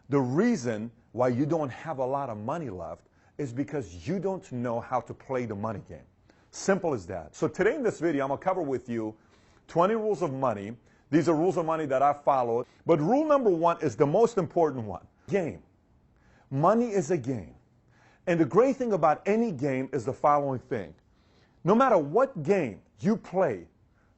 The reason why you don't have a lot of money left is because you don't know how to play the money game. Simple as that. So today in this video, I'm going to cover with you 20 rules of money. These are rules of money that I followed. But rule number one is the most important one. Game. Money is a game. And the great thing about any game is the following thing. No matter what game you play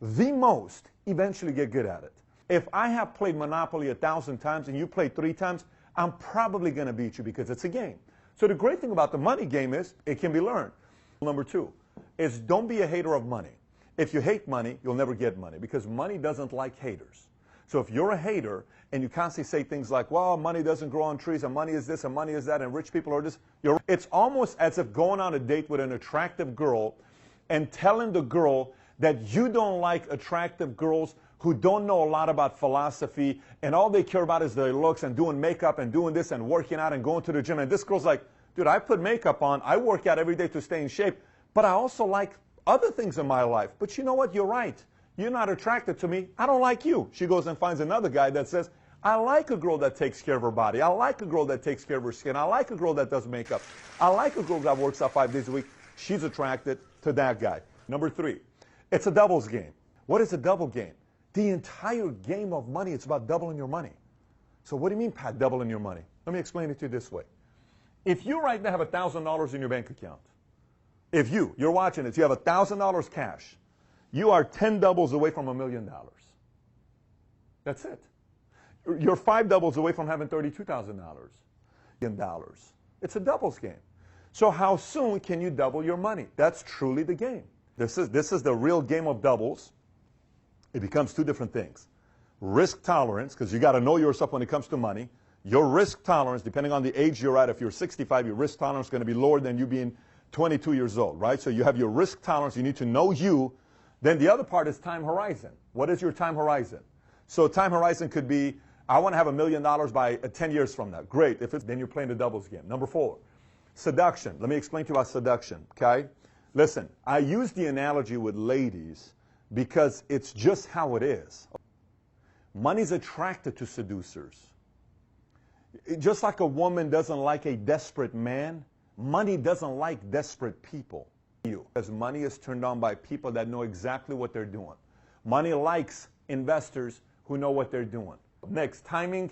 the most, eventually get good at it. If I have played Monopoly 1,000 times and you played 3 times, I'm probably going to beat you because it's a game. So the great thing about the money game is it can be learned. Number 2 is don't be a hater of money. If you hate money, you'll never get money because money doesn't like haters. So if you're a hater and you constantly say things like, well, money doesn't grow on trees and money is this and money is that and rich people are this, it's almost as if going on a date with an attractive girl and telling the girl that you don't like attractive girls who don't know a lot about philosophy and all they care about is their looks and doing makeup and doing this and working out and going to the gym. And this girl's like, dude, I put makeup on, I work out every day to stay in shape, but I also like other things in my life. But you know what? You're right. You're not attracted to me. I don't like you. She goes and finds another guy that says, I like a girl that takes care of her body. I like a girl that takes care of her skin. I like a girl that does makeup. I like a girl that works out 5 days a week. She's attracted to that guy. Number 3, it's a doubles game. What is a double game? The entire game of money, it's about doubling your money. So what do you mean, Pat, doubling your money? Let me explain it to you this way. If you right now have $1,000 in your bank account, if you're watching this, you have $1,000 cash, you are 10 doubles away from $1 million. That's it. You're 5 doubles away from having $32,000. It's a doubles game. So how soon can you double your money? That's truly the game. This is the real game of doubles. It becomes 2 different things. Risk tolerance, because you got to know yourself when it comes to money. Your risk tolerance, depending on the age you're at, if you're 65, your risk tolerance is going to be lower than you being 22 years old, right? So you have your risk tolerance. You need to know you. Then the other part is time horizon. What is your time horizon? So time horizon could be, I want to have $1 million by 10 years from now. Great. Then you're playing the doubles game. Number 4, seduction. Let me explain to you about seduction, okay? Listen, I use the analogy with ladies because it's just how it is. Money's attracted to seducers. Just like a woman doesn't like a desperate man, money doesn't like desperate people. Because money is turned on by people that know exactly what they're doing. Money likes investors who know what they're doing. Next, timing.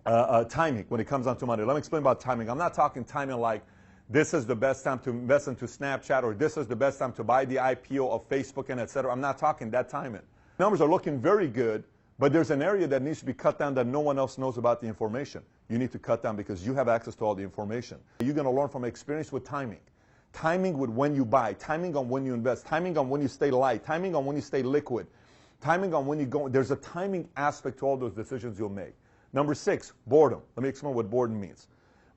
Timing when it comes down to money. Let me explain about timing. I'm not talking timing like this is the best time to invest into Snapchat or this is the best time to buy the IPO of Facebook and etc. I'm not talking that timing. Numbers are looking very good, but there's an area that needs to be cut down that no one else knows about the information. You need to cut down because you have access to all the information. You're going to learn from experience with timing. Timing with when you buy, timing on when you invest, timing on when you stay light, timing on when you stay liquid, timing on when you go. There's a timing aspect to all those decisions you'll make. Number 6, boredom. Let me explain what boredom means.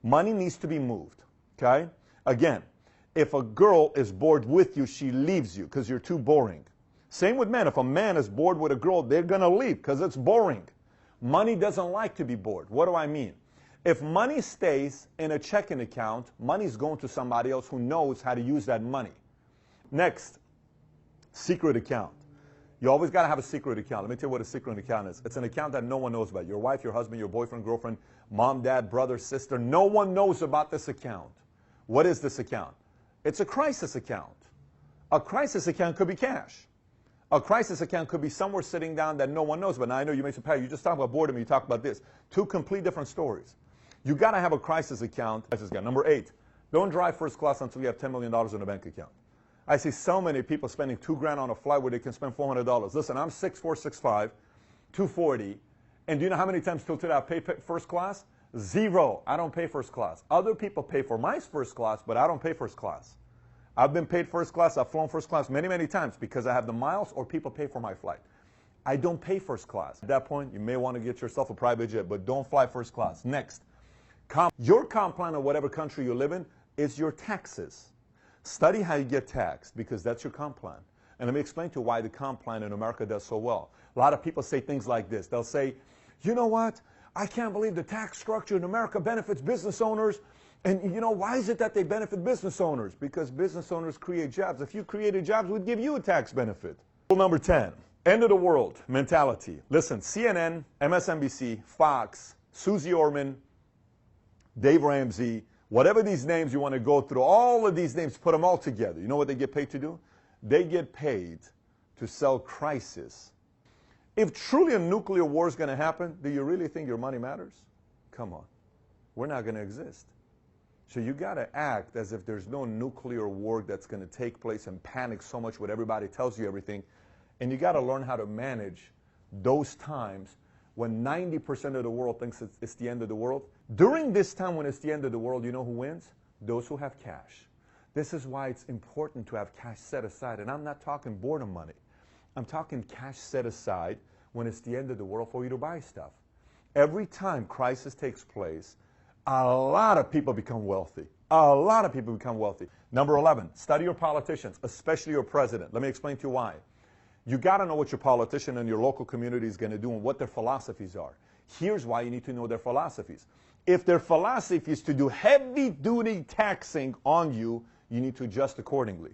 Money needs to be moved, okay? Again, if a girl is bored with you, she leaves you because you're too boring. Same with men. If a man is bored with a girl, they're going to leave because it's boring. Money doesn't like to be bored. What do I mean? If money stays in a checking account, money's going to somebody else who knows how to use that money. Next, secret account. You always got to have a secret account. Let me tell you what a secret account is. It's an account that no one knows about. Your wife, your husband, your boyfriend, girlfriend, mom, dad, brother, sister. No one knows about this account. What is this account? It's a crisis account. A crisis account could be cash. A crisis account could be somewhere sitting down that no one knows about. Now, I know you may say, Pat, you just talk about boredom, you talk about this. 2 complete different stories. You got to have a crisis account. Number 8, don't drive first class until you have $10 million in a bank account. I see so many people spending $2 grand on a flight where they can spend $400. Listen, I'm 6'4", 6'5", 240, and do you know how many times till today I pay first class? 0. I don't pay first class. Other people pay for my first class, but I don't pay first class. I've been paid first class. I've flown first class many, many times because I have the miles or people pay for my flight. I don't pay first class. At that point, you may want to get yourself a private jet, but don't fly first class. Next, your comp plan of whatever country you live in is your taxes. Study how you get taxed because that's your comp plan. And let me explain to you why the comp plan in America does so well. A lot of people say things like this. They'll say, you know what? I can't believe the tax structure in America benefits business owners. And you know, why is it that they benefit business owners? Because business owners create jobs. If you created jobs, we'd give you a tax benefit. Rule number 10, end of the world mentality. Listen, CNN, MSNBC, Fox, Susie Orman, Dave Ramsey, whatever these names you want to go through, all of these names, put them all together. You know what they get paid to do? They get paid to sell crisis. If truly a nuclear war is going to happen, do you really think your money matters? Come on. We're not going to exist. So you got to act as if there's no nuclear war that's going to take place and panic so much when everybody tells you everything. And you got to learn how to manage those times when 90% of the world thinks it's the end of the world. During this time when it's the end of the world, you know who wins? Those who have cash. This is why it's important to have cash set aside. And I'm not talking boredom money. I'm talking cash set aside when it's the end of the world for you to buy stuff. Every time crisis takes place, a lot of people become wealthy. A lot of people become wealthy. Number 11, study your politicians, especially your president. Let me explain to you why. You got to know what your politician in your local community is going to do and what their philosophies are. Here's why you need to know their philosophies. If their philosophy is to do heavy-duty taxing on you, you need to adjust accordingly.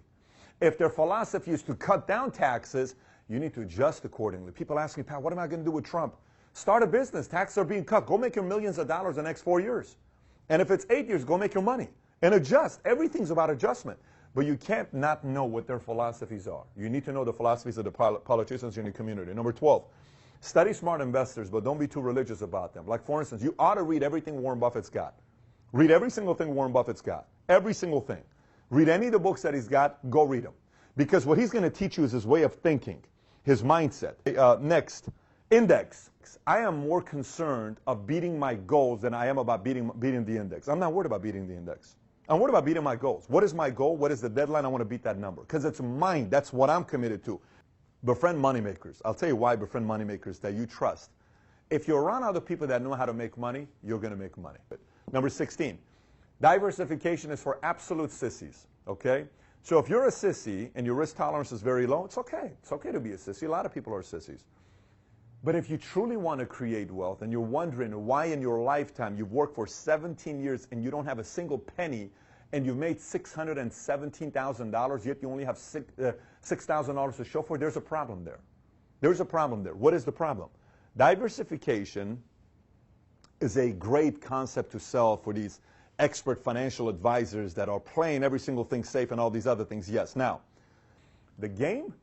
If their philosophy is to cut down taxes, you need to adjust accordingly. People ask me, Pat, what am I going to do with Trump? Start a business. Taxes are being cut. Go make your millions of dollars the next 4 years. And if it's 8 years, go make your money. And adjust. Everything's about adjustment. But you can't not know what their philosophies are. You need to know the philosophies of the politicians in your community. Number 12, study smart investors, but don't be too religious about them. Like, for instance, you ought to read everything Warren Buffett's got. Read every single thing Warren Buffett's got. Every single thing. Read any of the books that he's got, go read them. Because what he's going to teach you is his way of thinking, his mindset. Next, index. I am more concerned of beating my goals than I am about beating the index. I'm not worried about beating the index. I'm worried about beating my goals. What is my goal? What is the deadline? I want to beat that number. Because it's mine. That's what I'm committed to. Befriend moneymakers. I'll tell you why befriend moneymakers that you trust. If you're around other people that know how to make money, you're going to make money. Number 16, diversification is for absolute sissies. Okay? So if you're a sissy and your risk tolerance is very low, it's okay. It's okay to be a sissy. A lot of people are sissies. But if you truly want to create wealth and you're wondering why in your lifetime you've worked for 17 years and you don't have a single penny and you've made $617,000, yet you only have $6,000 to show for it, there's a problem there. There's a problem there. What is the problem? Diversification is a great concept to sell for these expert financial advisors that are playing every single thing safe and all these other things. Yes. Now, the game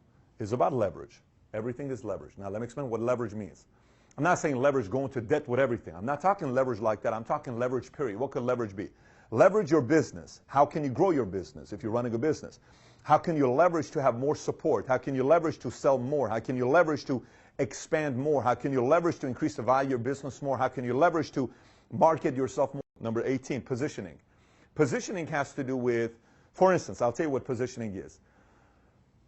is about leverage. Everything is leverage. Now, let me explain what leverage means. I'm not saying leverage going to debt with everything. I'm not talking leverage like that. I'm talking leverage, period. What could leverage be? Leverage your business. How can you grow your business if you're running a business? How can you leverage to have more support? How can you leverage to sell more? How can you leverage to expand more? How can you leverage to increase the value of your business more? How can you leverage to market yourself more? Number 18, positioning. Positioning has to do with, for instance, I'll tell you what positioning is.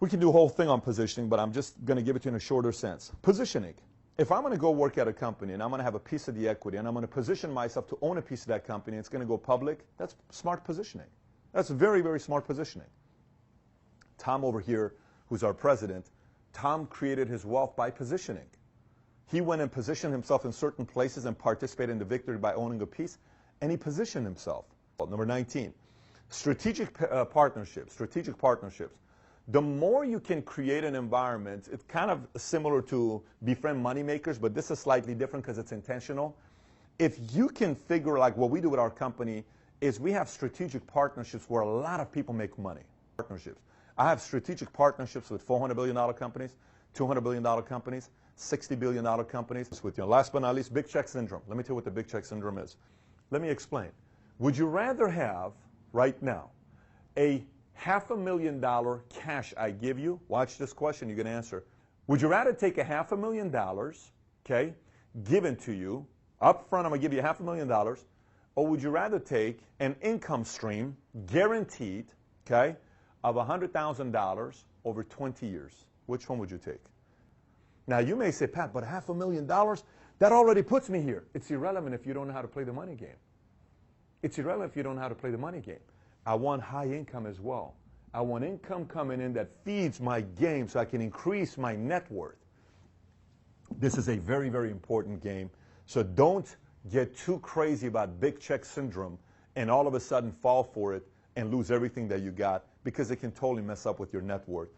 We can do a whole thing on positioning, but I'm just going to give it to you in a shorter sense. Positioning. If I'm going to go work at a company and I'm going to have a piece of the equity and I'm going to position myself to own a piece of that company and it's going to go public, that's smart positioning. That's very, very smart positioning. Tom over here, who's our president, Tom created his wealth by positioning. He went and positioned himself in certain places and participated in the victory by owning a piece, and he positioned himself. Number 19, strategic partnerships. Strategic partnerships. The more you can create an environment, it's kind of similar to befriend moneymakers, but this is slightly different because it's intentional. If you can figure, like what we do with our company, is we have strategic partnerships where a lot of people make money. Partnerships. I have strategic partnerships with $400 billion companies, $200 billion companies, $60 billion companies. With you. Last but not least, big check syndrome. Let me tell you what the big check syndrome is. Let me explain. Would you rather have, right now, a $500,000 cash I give you? Watch this question, you're going to answer. Would you rather take a $500,000, okay, given to you, up front I'm going to give you $500,000, or would you rather take an income stream, guaranteed, okay, of $100,000 over 20 years? Which one would you take? Now you may say, Pat, but $500,000, that already puts me here. It's irrelevant if you don't know how to play the money game. It's irrelevant if you don't know how to play the money game. I want high income as well. I want income coming in that feeds my game so I can increase my net worth. This is a very, very important game. So don't get too crazy about big check syndrome and all of a sudden fall for it and lose everything that you got, because it can totally mess up with your net worth.